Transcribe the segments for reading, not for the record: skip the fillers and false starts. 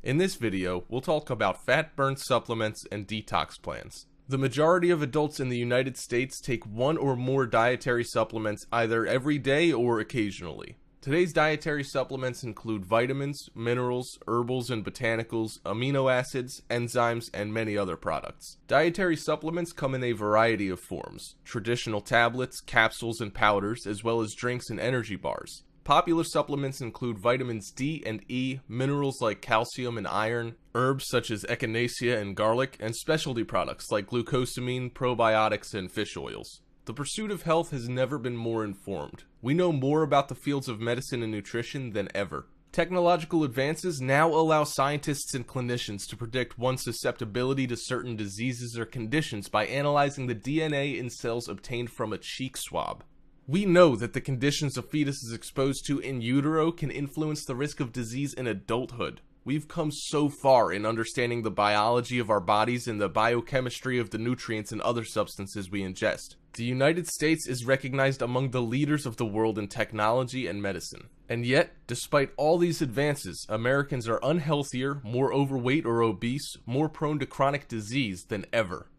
In this video, we'll talk about fat burn supplements and detox plans. The majority of adults in the United States take one or more dietary supplements either every day or occasionally. Today's dietary supplements include vitamins, minerals, herbals and botanicals, amino acids, enzymes, and many other products. Dietary supplements come in a variety of forms: traditional tablets, capsules, and powders, as well as drinks and energy bars. Popular supplements include vitamins D and E, minerals like calcium and iron, herbs such as echinacea and garlic, and specialty products like glucosamine, probiotics, and fish oils. The pursuit of health has never been more informed. We know more about the fields of medicine and nutrition than ever. Technological advances now allow scientists and clinicians to predict one's susceptibility to certain diseases or conditions by analyzing the DNA in cells obtained from a cheek swab. We know that the conditions a fetus is exposed to in utero can influence the risk of disease in adulthood. We've come so far in understanding the biology of our bodies and the biochemistry of the nutrients and other substances we ingest. The United States is recognized among the leaders of the world in technology and medicine. And yet, despite all these advances, Americans are unhealthier, more overweight or obese, more prone to chronic disease than ever.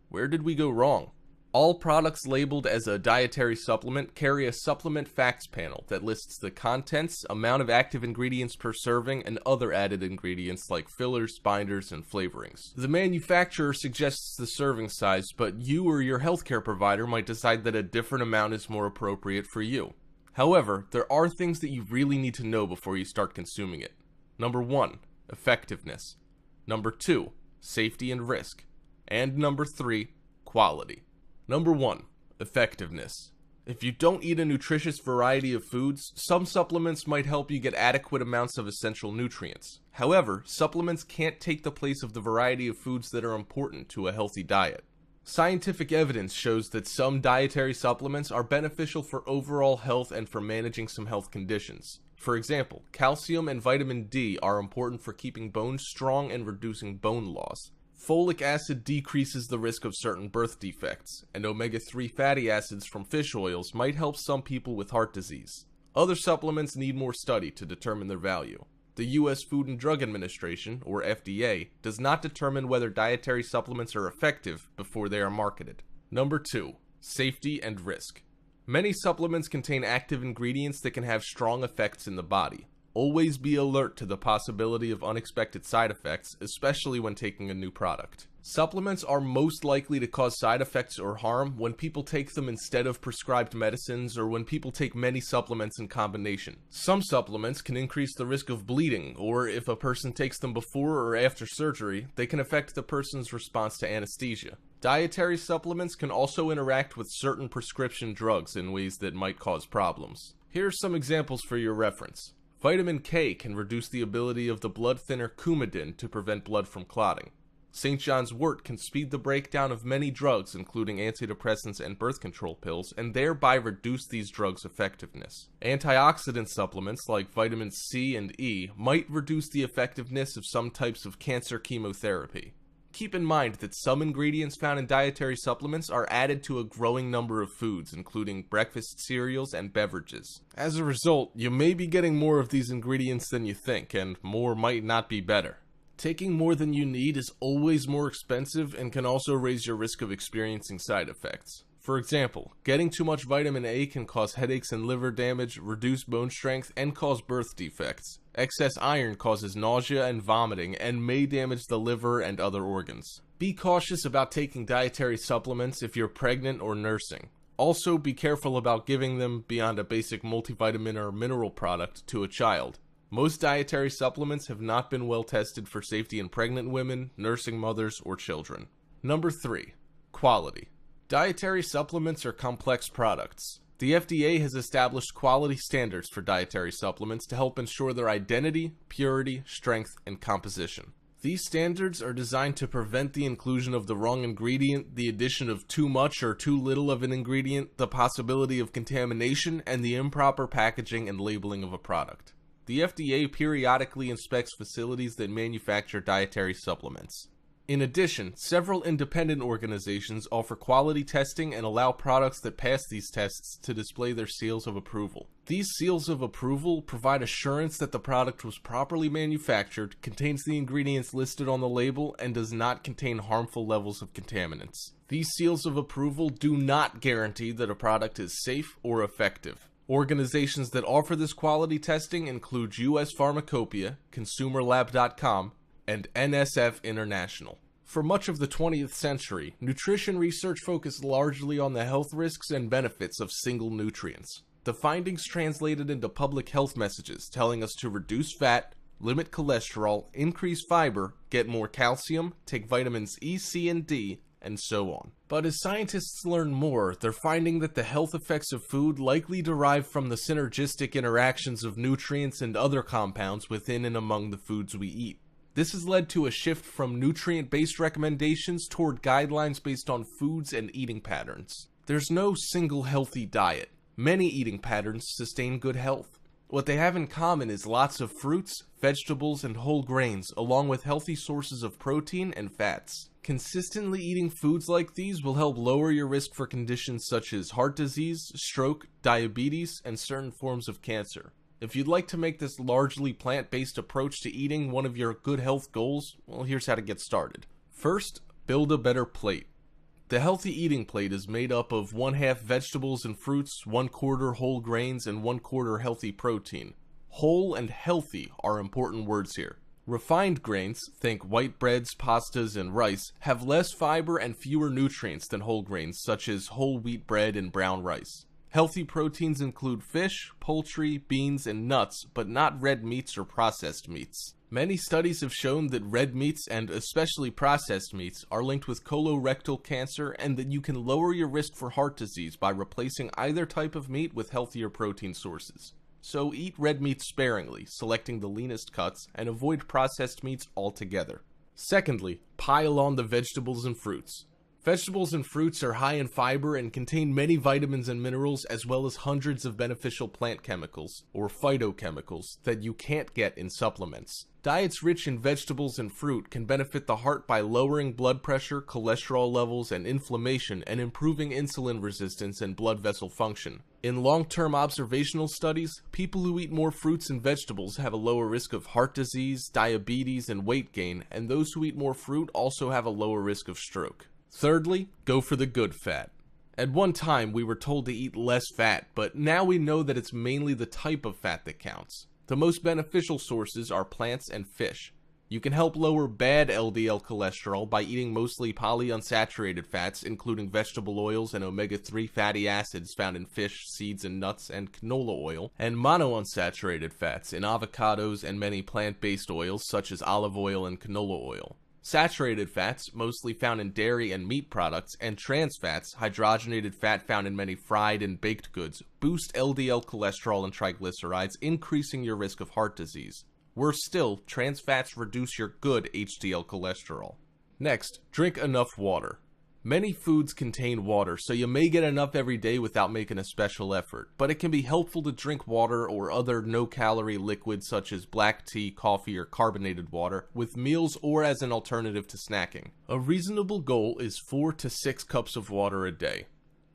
Where did we go wrong? All products labeled as a dietary supplement carry a supplement facts panel that lists the contents, amount of active ingredients per serving, and other added ingredients like fillers, binders, and flavorings. The manufacturer suggests the serving size, but you or your healthcare provider might decide that a different amount is more appropriate for you. However, there are things that you really need to know before you start consuming it. Number 1, effectiveness. Number 2, safety and risk. And number 3, quality. Number 1, effectiveness. If you don't eat a nutritious variety of foods, some supplements might help you get adequate amounts of essential nutrients. However, supplements can't take the place of the variety of foods that are important to a healthy diet. Scientific evidence shows that some dietary supplements are beneficial for overall health and for managing some health conditions. For example, calcium and vitamin D are important for keeping bones strong and reducing bone loss. Folic acid decreases the risk of certain birth defects, and omega-3 fatty acids from fish oils might help some people with heart disease. Other supplements need more study to determine their value. The U.S. Food and Drug Administration, or FDA, does not determine whether dietary supplements are effective before they are marketed. Number 2, safety and risk. Many supplements contain active ingredients that can have strong effects in the body. Always be alert to the possibility of unexpected side effects, especially when taking a new product. Supplements are most likely to cause side effects or harm when people take them instead of prescribed medicines or when people take many supplements in combination. Some supplements can increase the risk of bleeding, or if a person takes them before or after surgery, they can affect the person's response to anesthesia. Dietary supplements can also interact with certain prescription drugs in ways that might cause problems. Here are some examples for your reference. Vitamin K can reduce the ability of the blood thinner Coumadin to prevent blood from clotting. St. John's wort can speed the breakdown of many drugs, including antidepressants and birth control pills, and thereby reduce these drugs' effectiveness. Antioxidant supplements like vitamins C and E might reduce the effectiveness of some types of cancer chemotherapy. Keep in mind that some ingredients found in dietary supplements are added to a growing number of foods, including breakfast cereals and beverages. As a result, you may be getting more of these ingredients than you think, and more might not be better. Taking more than you need is always more expensive and can also raise your risk of experiencing side effects. For example, getting too much vitamin A can cause headaches and liver damage, reduce bone strength, and cause birth defects. Excess iron causes nausea and vomiting and may damage the liver and other organs. Be cautious about taking dietary supplements if you're pregnant or nursing. Also, be careful about giving them beyond a basic multivitamin or mineral product to a child. Most dietary supplements have not been well tested for safety in pregnant women, nursing mothers, or children. Number 3, quality. Dietary supplements are complex products. The FDA has established quality standards for dietary supplements to help ensure their identity, purity, strength, and composition. These standards are designed to prevent the inclusion of the wrong ingredient, the addition of too much or too little of an ingredient, the possibility of contamination, and the improper packaging and labeling of a product. The FDA periodically inspects facilities that manufacture dietary supplements. In addition, several independent organizations offer quality testing and allow products that pass these tests to display their seals of approval. These seals of approval provide assurance that the product was properly manufactured, contains the ingredients listed on the label, and does not contain harmful levels of contaminants. These seals of approval do not guarantee that a product is safe or effective. Organizations that offer this quality testing include US Pharmacopoeia, ConsumerLab.com, and NSF International. For much of the 20th century, nutrition research focused largely on the health risks and benefits of single nutrients. The findings translated into public health messages telling us to reduce fat, limit cholesterol, increase fiber, get more calcium, take vitamins E, C, and D, and so on. But as scientists learn more, they're finding that the health effects of food likely derive from the synergistic interactions of nutrients and other compounds within and among the foods we eat. This has led to a shift from nutrient-based recommendations toward guidelines based on foods and eating patterns. There's no single healthy diet. Many eating patterns sustain good health. What they have in common is lots of fruits, vegetables, and whole grains, along with healthy sources of protein and fats. Consistently eating foods like these will help lower your risk for conditions such as heart disease, stroke, diabetes, and certain forms of cancer. If you'd like to make this largely plant-based approach to eating one of your good health goals, well, here's how to get started. First, build a better plate. The healthy eating plate is made up of 1/2 vegetables and fruits, 1/4 whole grains, and 1/4 healthy protein. Whole and healthy are important words here. Refined grains, think white breads, pastas, and rice, have less fiber and fewer nutrients than whole grains such as whole wheat bread and brown rice. Healthy proteins include fish, poultry, beans, and nuts, but not red meats or processed meats. Many studies have shown that red meats, and especially processed meats, are linked with colorectal cancer and that you can lower your risk for heart disease by replacing either type of meat with healthier protein sources. So eat red meat sparingly, selecting the leanest cuts, and avoid processed meats altogether. Secondly, pile on the vegetables and fruits. Vegetables and fruits are high in fiber and contain many vitamins and minerals as well as hundreds of beneficial plant chemicals, or phytochemicals, that you can't get in supplements. Diets rich in vegetables and fruit can benefit the heart by lowering blood pressure, cholesterol levels, and inflammation, and improving insulin resistance and blood vessel function. In long-term observational studies, people who eat more fruits and vegetables have a lower risk of heart disease, diabetes, and weight gain, and those who eat more fruit also have a lower risk of stroke. Thirdly, go for the good fat. At one time, we were told to eat less fat, but now we know that it's mainly the type of fat that counts. The most beneficial sources are plants and fish. You can help lower bad LDL cholesterol by eating mostly polyunsaturated fats, including vegetable oils and omega-3 fatty acids found in fish, seeds, and nuts, and canola oil, and monounsaturated fats in avocados and many plant-based oils such as olive oil and canola oil. Saturated fats, mostly found in dairy and meat products, and trans fats, hydrogenated fat found in many fried and baked goods, boost LDL cholesterol and triglycerides, increasing your risk of heart disease. Worse still, trans fats reduce your good HDL cholesterol. Next, drink enough water. Many foods contain water, so you may get enough every day without making a special effort, but it can be helpful to drink water or other no-calorie liquids such as black tea, coffee, or carbonated water with meals or as an alternative to snacking. A reasonable goal is 4 to 6 cups of water a day.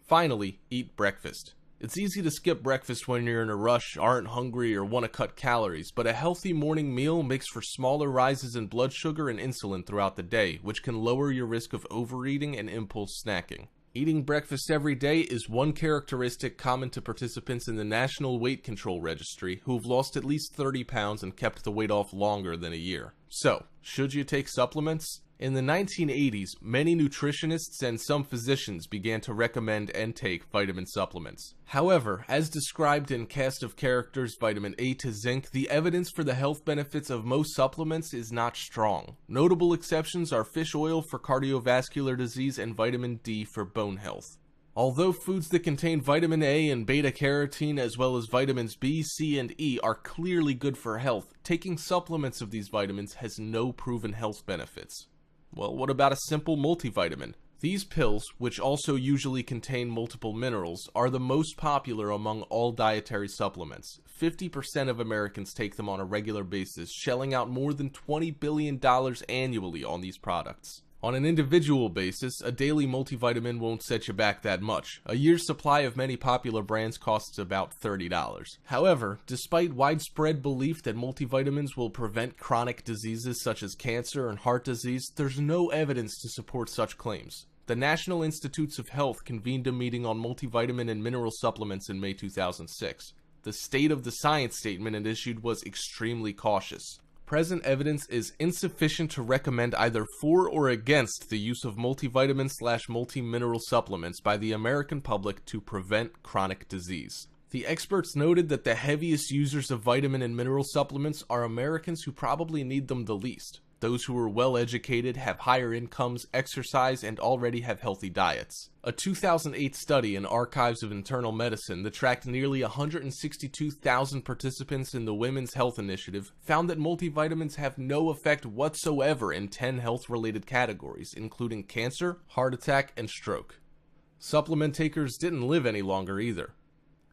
Finally, eat breakfast. It's easy to skip breakfast when you're in a rush, aren't hungry, or want to cut calories, but a healthy morning meal makes for smaller rises in blood sugar and insulin throughout the day, which can lower your risk of overeating and impulse snacking. Eating breakfast every day is one characteristic common to participants in the National Weight Control Registry who have lost at least 30 pounds and kept the weight off longer than a year. So, should you take supplements? In the 1980s, many nutritionists and some physicians began to recommend and take vitamin supplements. However, as described in Cast of Characters Vitamin A to Zinc, the evidence for the health benefits of most supplements is not strong. Notable exceptions are fish oil for cardiovascular disease and vitamin D for bone health. Although foods that contain vitamin A and beta-carotene as well as vitamins B, C, and E are clearly good for health, taking supplements of these vitamins has no proven health benefits. Well, what about a simple multivitamin? These pills, which also usually contain multiple minerals, are the most popular among all dietary supplements. 50% of Americans take them on a regular basis, shelling out more than $20 billion annually on these products. On an individual basis, a daily multivitamin won't set you back that much. A year's supply of many popular brands costs about $30. However, despite widespread belief that multivitamins will prevent chronic diseases such as cancer and heart disease, there's no evidence to support such claims. The National Institutes of Health convened a meeting on multivitamin and mineral supplements in May 2006. The State of the Science statement it issued was extremely cautious. Present evidence is insufficient to recommend either for or against the use of multivitamin/multi-mineral supplements by the American public to prevent chronic disease. The experts noted that the heaviest users of vitamin and mineral supplements are Americans who probably need them the least. Those who are well educated, have higher incomes, exercise, and already have healthy diets. A 2008 study in Archives of Internal Medicine that tracked nearly 162,000 participants in the Women's Health Initiative found that multivitamins have no effect whatsoever in 10 health-related categories, including cancer, heart attack, and stroke. Supplement takers didn't live any longer either.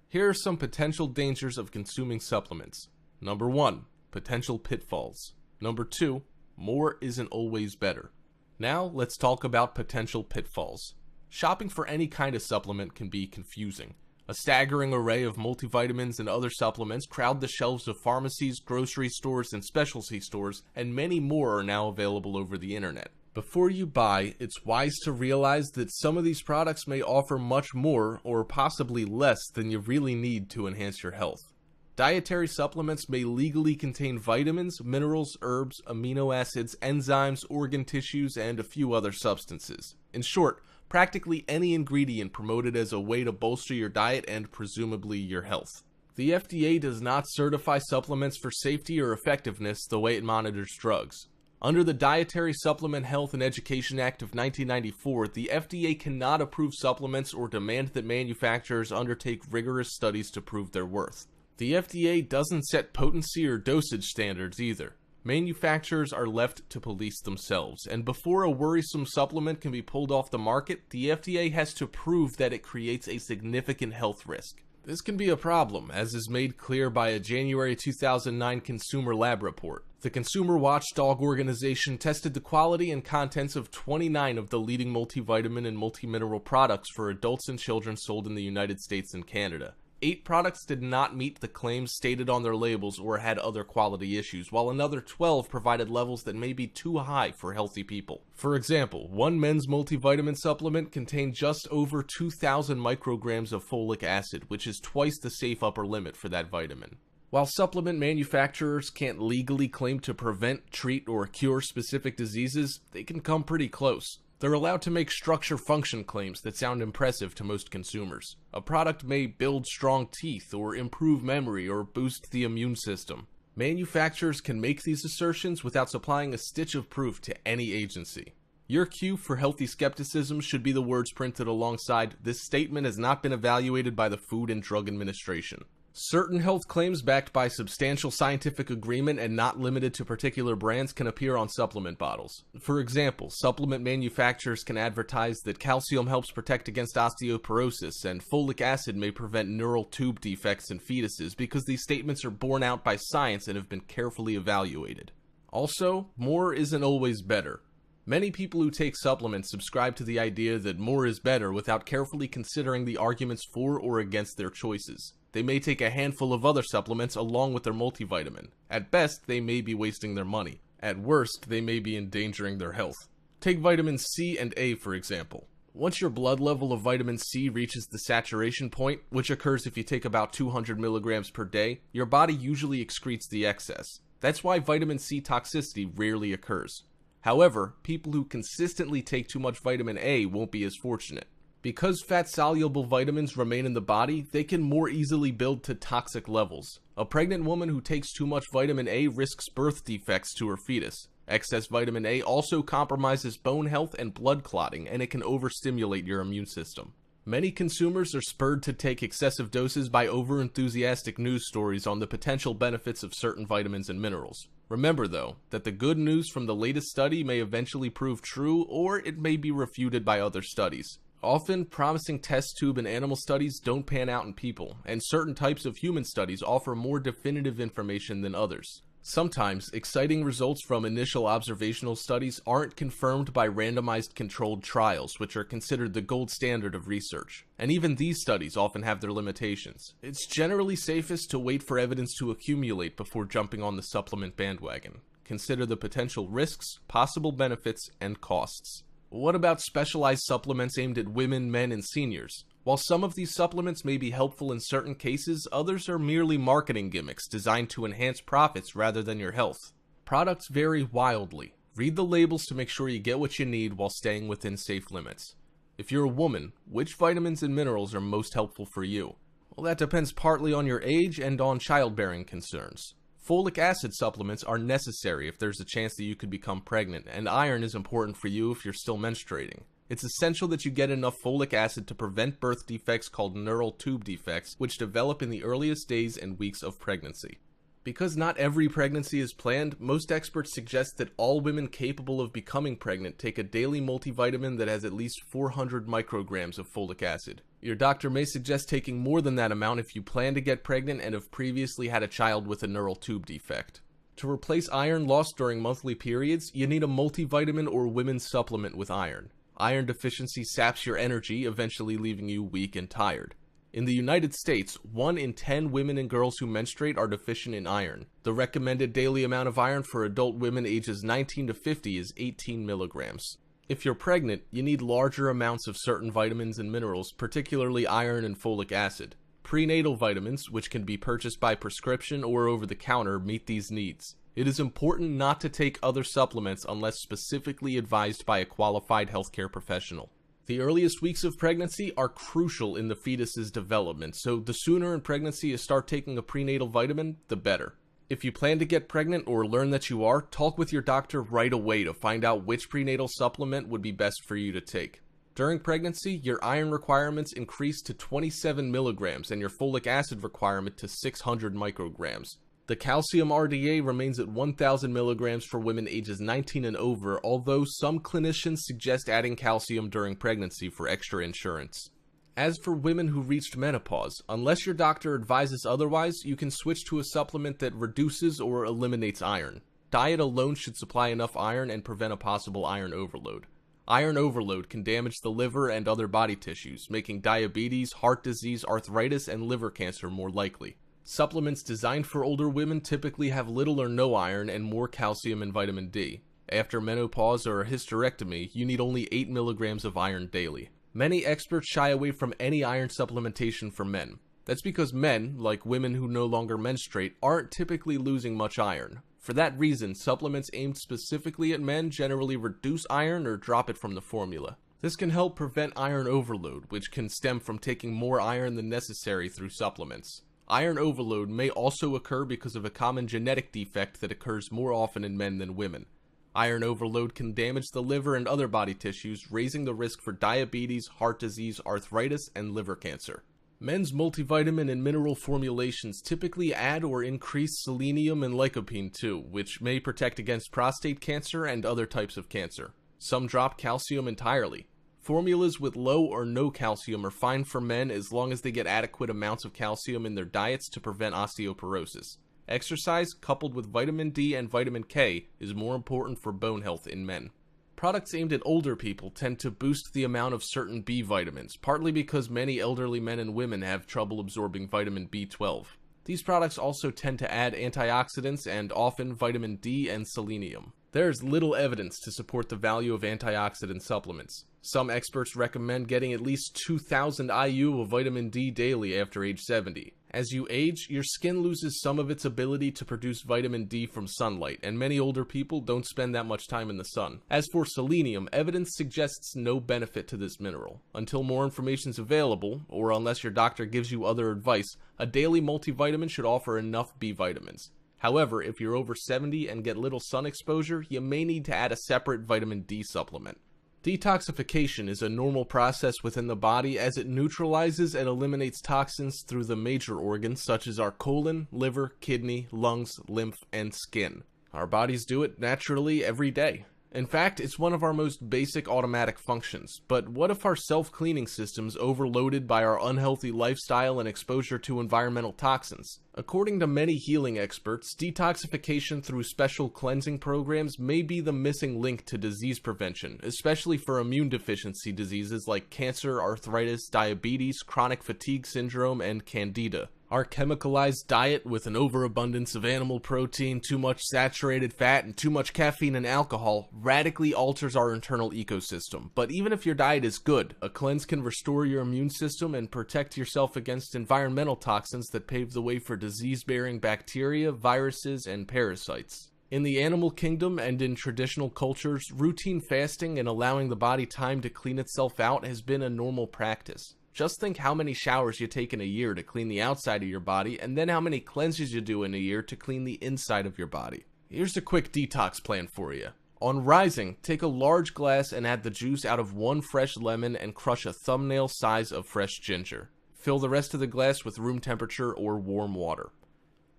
Here are some potential dangers of consuming supplements. Number 1. Potential pitfalls. Number 2. More isn't always better. Now, let's talk about potential pitfalls. Shopping for any kind of supplement can be confusing. A staggering array of multivitamins and other supplements crowd the shelves of pharmacies, grocery stores, and specialty stores, and many more are now available over the internet. Before you buy, it's wise to realize that some of these products may offer much more, or possibly less, than you really need to enhance your health. Dietary supplements may legally contain vitamins, minerals, herbs, amino acids, enzymes, organ tissues, and a few other substances. In short, practically any ingredient promoted as a way to bolster your diet and presumably your health. The FDA does not certify supplements for safety or effectiveness the way it monitors drugs. Under the Dietary Supplement Health and Education Act of 1994, the FDA cannot approve supplements or demand that manufacturers undertake rigorous studies to prove their worth. The FDA doesn't set potency or dosage standards either. Manufacturers are left to police themselves, and before a worrisome supplement can be pulled off the market, the FDA has to prove that it creates a significant health risk. This can be a problem, as is made clear by a January 2009 Consumer Lab report. The consumer watchdog organization tested the quality and contents of 29 of the leading multivitamin and multimineral products for adults and children sold in the United States and Canada. 8 products did not meet the claims stated on their labels or had other quality issues, while another 12 provided levels that may be too high for healthy people. For example, one men's multivitamin supplement contained just over 2,000 micrograms of folic acid, which is twice the safe upper limit for that vitamin. While supplement manufacturers can't legally claim to prevent, treat, or cure specific diseases, they can come pretty close. They're allowed to make structure-function claims that sound impressive to most consumers. A product may build strong teeth, or improve memory, or boost the immune system. Manufacturers can make these assertions without supplying a stitch of proof to any agency. Your cue for healthy skepticism should be the words printed alongside, "This statement has not been evaluated by the Food and Drug Administration." Certain health claims backed by substantial scientific agreement and not limited to particular brands can appear on supplement bottles. For example, supplement manufacturers can advertise that calcium helps protect against osteoporosis and folic acid may prevent neural tube defects in fetuses because these statements are borne out by science and have been carefully evaluated. Also, more isn't always better. Many people who take supplements subscribe to the idea that more is better without carefully considering the arguments for or against their choices. They may take a handful of other supplements along with their multivitamin. At best, they may be wasting their money. At worst, they may be endangering their health. Take vitamins C and A, for example. Once your blood level of vitamin C reaches the saturation point, which occurs if you take about 200 milligrams per day, your body usually excretes the excess. That's why vitamin C toxicity rarely occurs. However, people who consistently take too much vitamin A won't be as fortunate. Because fat-soluble vitamins remain in the body, they can more easily build to toxic levels. A pregnant woman who takes too much vitamin A risks birth defects to her fetus. Excess vitamin A also compromises bone health and blood clotting, and it can overstimulate your immune system. Many consumers are spurred to take excessive doses by over-enthusiastic news stories on the potential benefits of certain vitamins and minerals. Remember, though, that the good news from the latest study may eventually prove true, or it may be refuted by other studies. Often, promising test tube and animal studies don't pan out in people, and certain types of human studies offer more definitive information than others. Sometimes, exciting results from initial observational studies aren't confirmed by randomized controlled trials, which are considered the gold standard of research. And even these studies often have their limitations. It's generally safest to wait for evidence to accumulate before jumping on the supplement bandwagon. Consider the potential risks, possible benefits, and costs. What about specialized supplements aimed at women, men, and seniors? While some of these supplements may be helpful in certain cases, others are merely marketing gimmicks designed to enhance profits rather than your health. Products vary wildly. Read the labels to make sure you get what you need while staying within safe limits. If you're a woman, which vitamins and minerals are most helpful for you? Well, that depends partly on your age and on childbearing concerns. Folic acid supplements are necessary if there's a chance that you could become pregnant, and iron is important for you if you're still menstruating. It's essential that you get enough folic acid to prevent birth defects called neural tube defects, which develop in the earliest days and weeks of pregnancy. Because not every pregnancy is planned, most experts suggest that all women capable of becoming pregnant take a daily multivitamin that has at least 400 micrograms of folic acid. Your doctor may suggest taking more than that amount if you plan to get pregnant and have previously had a child with a neural tube defect. To replace iron lost during monthly periods, you need a multivitamin or women's supplement with iron. Iron deficiency saps your energy, eventually leaving you weak and tired. In the United States, 1 in 10 women and girls who menstruate are deficient in iron. The recommended daily amount of iron for adult women ages 19 to 50 is 18 milligrams. If you're pregnant, you need larger amounts of certain vitamins and minerals, particularly iron and folic acid. Prenatal vitamins, which can be purchased by prescription or over the counter, meet these needs. It is important not to take other supplements unless specifically advised by a qualified healthcare professional. The earliest weeks of pregnancy are crucial in the fetus's development, so the sooner in pregnancy you start taking a prenatal vitamin, the better. If you plan to get pregnant or learn that you are, talk with your doctor right away to find out which prenatal supplement would be best for you to take. During pregnancy, your iron requirements increase to 27 milligrams and your folic acid requirement to 600 micrograms. The calcium RDA remains at 1,000 milligrams for women ages 19 and over, although some clinicians suggest adding calcium during pregnancy for extra insurance. As for women who reached menopause, unless your doctor advises otherwise, you can switch to a supplement that reduces or eliminates iron. Diet alone should supply enough iron and prevent a possible iron overload. Iron overload can damage the liver and other body tissues, making diabetes, heart disease, arthritis, and liver cancer more likely. Supplements designed for older women typically have little or no iron and more calcium and vitamin D. After menopause or a hysterectomy, you need only 8 milligrams of iron daily. Many experts shy away from any iron supplementation for men. That's because men, like women who no longer menstruate, aren't typically losing much iron. For that reason, supplements aimed specifically at men generally reduce iron or drop it from the formula. This can help prevent iron overload, which can stem from taking more iron than necessary through supplements. Iron overload may also occur because of a common genetic defect that occurs more often in men than women. Iron overload can damage the liver and other body tissues, raising the risk for diabetes, heart disease, arthritis, and liver cancer. Men's multivitamin and mineral formulations typically add or increase selenium and lycopene too, which may protect against prostate cancer and other types of cancer. Some drop calcium entirely. Formulas with low or no calcium are fine for men as long as they get adequate amounts of calcium in their diets to prevent osteoporosis. Exercise, coupled with vitamin D and vitamin K, is more important for bone health in men. Products aimed at older people tend to boost the amount of certain B vitamins, partly because many elderly men and women have trouble absorbing vitamin B12. These products also tend to add antioxidants and often vitamin D and selenium. There is little evidence to support the value of antioxidant supplements. Some experts recommend getting at least 2,000 IU of vitamin D daily after age 70. As you age, your skin loses some of its ability to produce vitamin D from sunlight, and many older people don't spend that much time in the sun. As for selenium, evidence suggests no benefit to this mineral. Until more information is available, or unless your doctor gives you other advice, a daily multivitamin should offer enough B vitamins. However, if you're over 70 and get little sun exposure, you may need to add a separate vitamin D supplement. Detoxification is a normal process within the body as it neutralizes and eliminates toxins through the major organs such as our colon, liver, kidney, lungs, lymph, and skin. Our bodies do it naturally every day. In fact, it's one of our most basic automatic functions, but what if our self-cleaning system's overloaded by our unhealthy lifestyle and exposure to environmental toxins? According to many healing experts, detoxification through special cleansing programs may be the missing link to disease prevention, especially for immune deficiency diseases like cancer, arthritis, diabetes, chronic fatigue syndrome, and candida. Our chemicalized diet with an overabundance of animal protein, too much saturated fat, and too much caffeine and alcohol radically alters our internal ecosystem. But even if your diet is good, a cleanse can restore your immune system and protect yourself against environmental toxins that pave the way for disease-bearing bacteria, viruses, and parasites. In the animal kingdom and in traditional cultures, routine fasting and allowing the body time to clean itself out has been a normal practice. Just think how many showers you take in a year to clean the outside of your body, and then how many cleanses you do in a year to clean the inside of your body. Here's a quick detox plan for you. On rising, take a large glass and add the juice out of 1 fresh lemon and crush a thumbnail size of fresh ginger. Fill the rest of the glass with room temperature or warm water.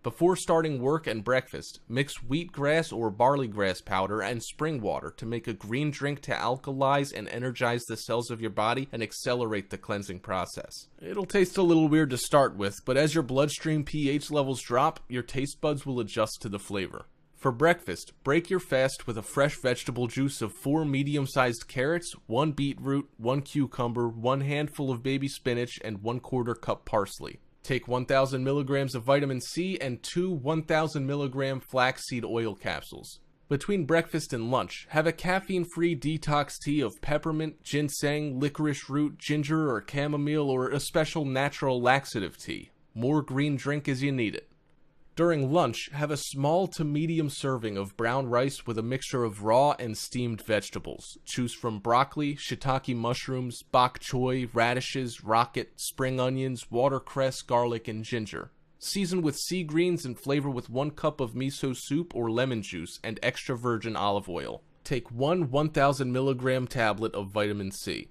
Before starting work and breakfast, mix wheatgrass or barley grass powder and spring water to make a green drink to alkalize and energize the cells of your body and accelerate the cleansing process. It'll taste a little weird to start with, but as your bloodstream pH levels drop, your taste buds will adjust to the flavor. For breakfast, break your fast with a fresh vegetable juice of 4 medium-sized carrots, 1 beetroot, 1 cucumber, 1 handful of baby spinach, and 1/4 cup parsley. Take 1,000 milligrams of vitamin C and 2 1,000 milligram flaxseed oil capsules. Between breakfast and lunch, have a caffeine-free detox tea of peppermint, ginseng, licorice root, ginger, or chamomile, or a special natural laxative tea. More green drink as you need it. During lunch, have a small to medium serving of brown rice with a mixture of raw and steamed vegetables. Choose from broccoli, shiitake mushrooms, bok choy, radishes, rocket, spring onions, watercress, garlic, and ginger. Season with sea greens and flavor with 1 cup of miso soup or lemon juice and extra virgin olive oil. Take 1 1,000 milligram tablet of vitamin C.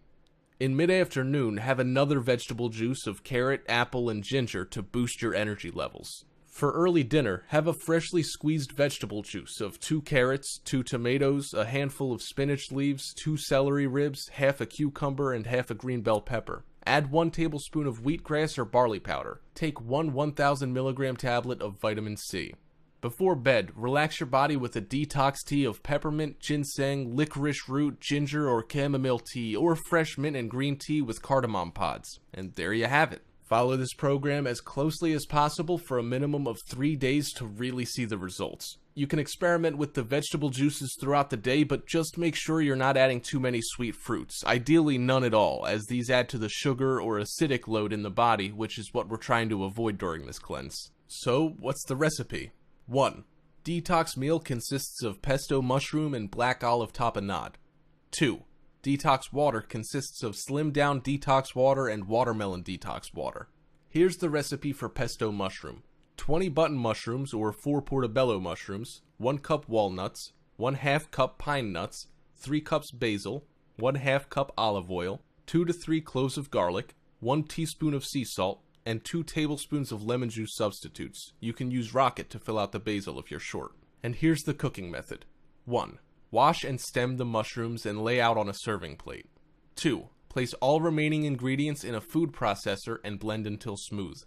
In mid-afternoon, have another vegetable juice of carrot, apple, and ginger to boost your energy levels. For early dinner, have a freshly squeezed vegetable juice of 2 carrots, 2 tomatoes, a handful of spinach leaves, 2 celery ribs, half a cucumber, and half a green bell pepper. Add 1 tablespoon of wheatgrass or barley powder. Take 1 1,000 milligram tablet of vitamin C. Before bed, relax your body with a detox tea of peppermint, ginseng, licorice root, ginger, or chamomile tea, or fresh mint and green tea with cardamom pods. And there you have it. Follow this program as closely as possible for a minimum of 3 days to really see the results. You can experiment with the vegetable juices throughout the day, but just make sure you're not adding too many sweet fruits. Ideally none at all, as these add to the sugar or acidic load in the body, which is what we're trying to avoid during this cleanse. So, what's the recipe? 1. Detox meal consists of pesto mushroom and black olive tapenade. 2. Detox water consists of slimmed down detox water and watermelon detox water. Here's the recipe for pesto mushroom. 20 button mushrooms or 4 portobello mushrooms, 1 cup walnuts, 1/2 cup pine nuts, 3 cups basil, 1/2 cup olive oil, 2 to 3 cloves of garlic, 1 teaspoon of sea salt, and 2 tablespoons of lemon juice substitutes. You can use rocket to fill out the basil if you're short. And here's the cooking method. 1. Wash and stem the mushrooms and lay out on a serving plate. 2. Place all remaining ingredients in a food processor and blend until smooth.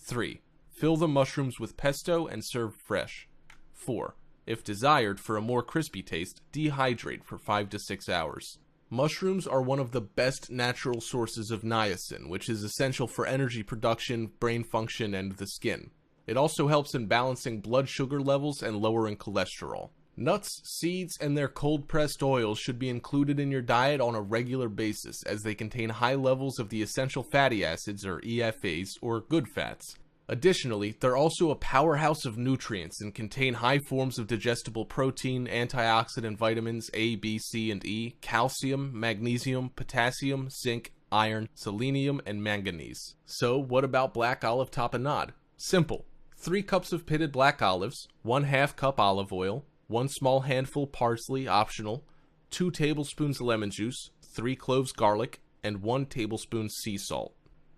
3. Fill the mushrooms with pesto and serve fresh. 4. If desired, for a more crispy taste, dehydrate for 5 to 6 hours. Mushrooms are one of the best natural sources of niacin, which is essential for energy production, brain function, and the skin. It also helps in balancing blood sugar levels and lowering cholesterol. Nuts, seeds, and their cold-pressed oils should be included in your diet on a regular basis, as they contain high levels of the essential fatty acids, or EFAs, or good fats. Additionally, they're also a powerhouse of nutrients and contain high forms of digestible protein, antioxidant vitamins A, B, C, and E, calcium, magnesium, potassium, zinc, iron, selenium, and manganese. So, what about black olive tapenade? Simple. 3 cups of pitted black olives, 1/2 cup olive oil, 1 small handful parsley, optional, 2 tablespoons lemon juice, 3 cloves garlic, and 1 tablespoon sea salt.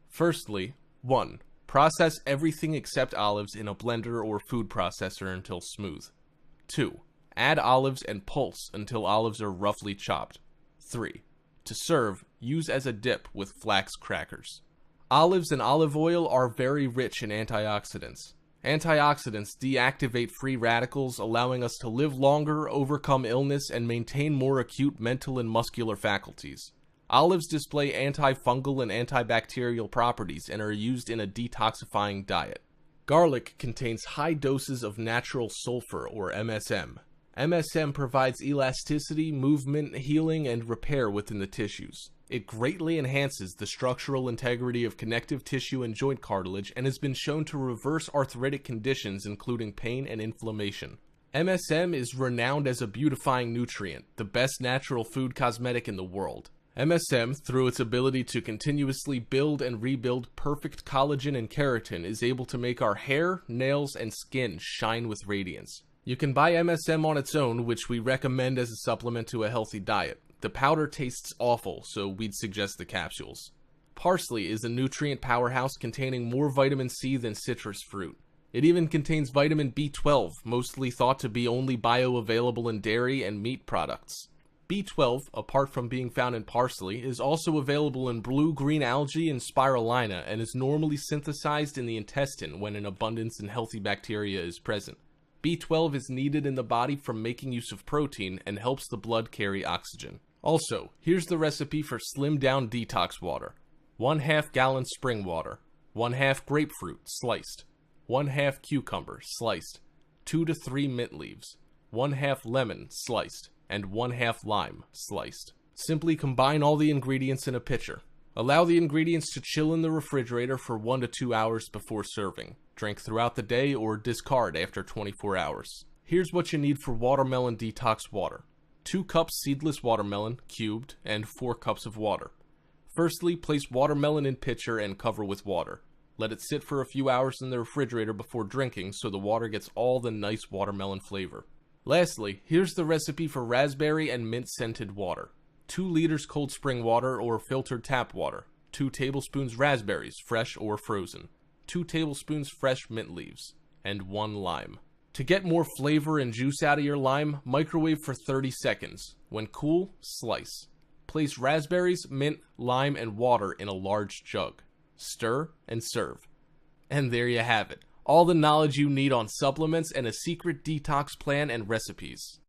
Firstly, 1. Process everything except olives in a blender or food processor until smooth. 2. Add olives and pulse until olives are roughly chopped. 3. To serve, use as a dip with flax crackers. Olives and olive oil are very rich in antioxidants. Antioxidants deactivate free radicals, allowing us to live longer, overcome illness, and maintain more acute mental and muscular faculties. Olives display antifungal and antibacterial properties and are used in a detoxifying diet. Garlic contains high doses of natural sulfur, or MSM. MSM provides elasticity, movement, healing, and repair within the tissues. It greatly enhances the structural integrity of connective tissue and joint cartilage and has been shown to reverse arthritic conditions including pain and inflammation. MSM is renowned as a beautifying nutrient, the best natural food cosmetic in the world. MSM, through its ability to continuously build and rebuild perfect collagen and keratin, is able to make our hair, nails, and skin shine with radiance. You can buy MSM on its own, which we recommend as a supplement to a healthy diet. The powder tastes awful, so we'd suggest the capsules. Parsley is a nutrient powerhouse containing more vitamin C than citrus fruit. It even contains vitamin B12, mostly thought to be only bioavailable in dairy and meat products. B12, apart from being found in parsley, is also available in blue-green algae and spirulina and is normally synthesized in the intestine when an abundance in healthy bacteria is present. B12 is needed in the body from making use of protein and helps the blood carry oxygen. Also, here's the recipe for slimmed-down detox water. 1/2 gallon spring water, 1/2 grapefruit, sliced, 1/2 cucumber, sliced, 2 to 3 mint leaves, 1/2 lemon, sliced, and 1/2 lime, sliced. Simply combine all the ingredients in a pitcher. Allow the ingredients to chill in the refrigerator for 1 to 2 hours before serving. Drink throughout the day or discard after 24 hours. Here's what you need for watermelon detox water. 2 cups seedless watermelon, cubed, and 4 cups of water. Firstly, place watermelon in pitcher and cover with water. Let it sit for a few hours in the refrigerator before drinking so the water gets all the nice watermelon flavor. Lastly, here's the recipe for raspberry and mint-scented water. 2 liters cold spring water or filtered tap water. 2 tablespoons raspberries, fresh or frozen. 2 tablespoons fresh mint leaves. And 1 lime. To get more flavor and juice out of your lime, microwave for 30 seconds. When cool, slice. Place raspberries, mint, lime, and water in a large jug. Stir and serve. And there you have it. All the knowledge you need on supplements and a secret detox plan and recipes.